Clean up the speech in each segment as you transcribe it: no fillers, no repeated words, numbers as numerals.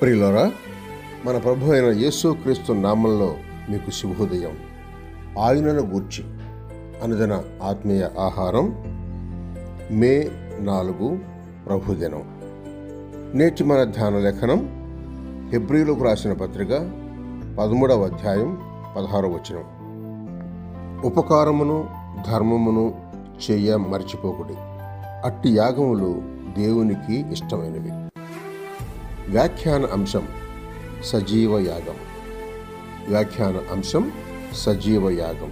ప్రియులారా, మన ప్రభు అయిన యేసుక్రీస్తు నామంలో మీకు శుభోదయం. ఆయనను గూర్చి అనుదిన ఆత్మీయ ఆహారం మే 4 ప్రభుదినం. నేటి మన ధ్యాన లేఖనం హెబ్రీయులకు రాసిన పత్రిక 13వ అధ్యాయం 16వ వచనం. ఉపకారమును ధర్మమును చెయ్య మర్చిపోకుడి, అట్టి యాగములు దేవునికి ఇష్టమైనవి. వ్యాఖ్యాన అంశం సజీవ యాగం. వ్యాఖ్యాన అంశం సజీవ యాగం.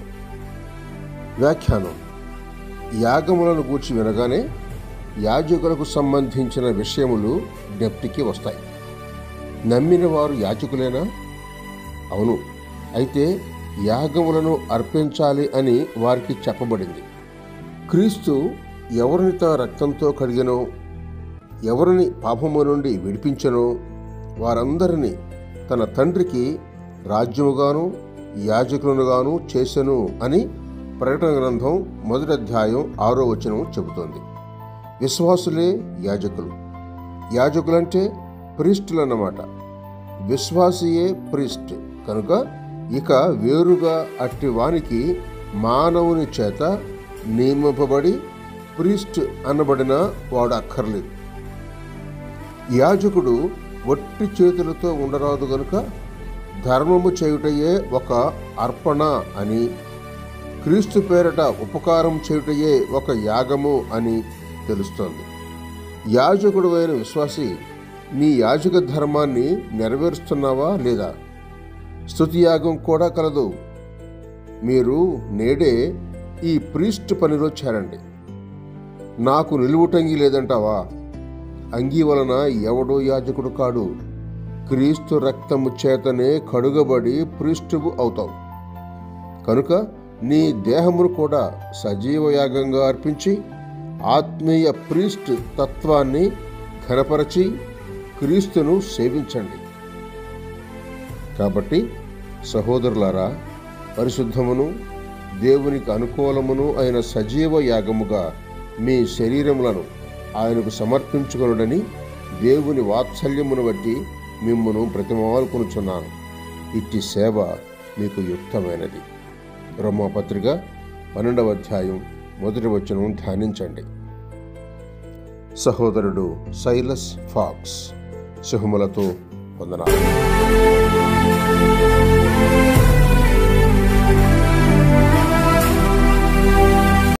వ్యాఖ్యానం: యాగములను గూర్చి వినగానే యాజకులకు సంబంధించిన విషయములు జ్ఞప్తికి వస్తాయి. నమ్మిన వారు యాజకులేనా? అవును. అయితే యాగములను అర్పించాలి అని వారికి చెప్పబడింది. క్రీస్తు ఎవరిని తన రక్తంతో కడిగెనో, ఎవరిని పాపము నుండి విడిపించెనో వారందరినీ తన తండ్రికి రాజ్యముగాను యాజకులనుగాను చేసెను అని ప్రకటన గ్రంథం 1వ అధ్యాయం 6వ వచనం చెబుతోంది. విశ్వాసులే యాజకులు. యాజకులంటే ప్రీస్టులు అన్నమాట. విశ్వాసియే ప్రీస్ట్ కనుక ఇక వేరుగా అట్టి వానికి మానవుని చేత నియమింపబడి ప్రీస్ట్ అనబడిన వాడు అక్కర్లేదు. యాజకుడు ఒట్టి చేతులతో ఉండరాదు గనుక ధర్మము చేయుటయే ఒక అర్పణ అని, క్రీస్తు పేరట ఉపకారం చేయుటయే ఒక యాగము అని తెలుస్తోంది. యాజకుడు అయిన విశ్వాసి, నీ యాజక ధర్మాన్ని నెరవేరుస్తున్నావా లేదా? స్తుతి యాగం కూడా కలదు. మీరు నేడే ఈ ప్రీస్ట్ పనిలో చేరండి. నాకు నిలువుటంగి లేదంటావా? అంగీ వలన ఎవడో యాజకుడు కాడు. క్రీస్తు రక్తము చేతనే కడుగబడి ప్రీస్టువు అవుతావు. కనుక నీ దేహమును కూడా సజీవ యాగంగా అర్పించి ఆత్మీయ ప్రీస్ట్ తత్వాన్ని ఘనపరచి క్రీస్తును సేవించండి. కాబట్టి సహోదరులారా, పరిశుద్ధమును దేవునికి అనుకూలమును అయిన సజీవ యాగముగా మీ శరీరములను ఆయనకు సమర్పించుకొనుడని దేవుని వాత్సల్యమును బట్టి మిమ్మును బ్రతిమాలుకొనుచున్నాను. ఇట్టి సేవ మీకు యుక్తమైనది. రోమాపత్రిక 12వ అధ్యాయం 1వ వచనం ధ్యానించండి. సహోదరుడు సైలస్ ఫాక్స్. శుభములతో వందనాలు.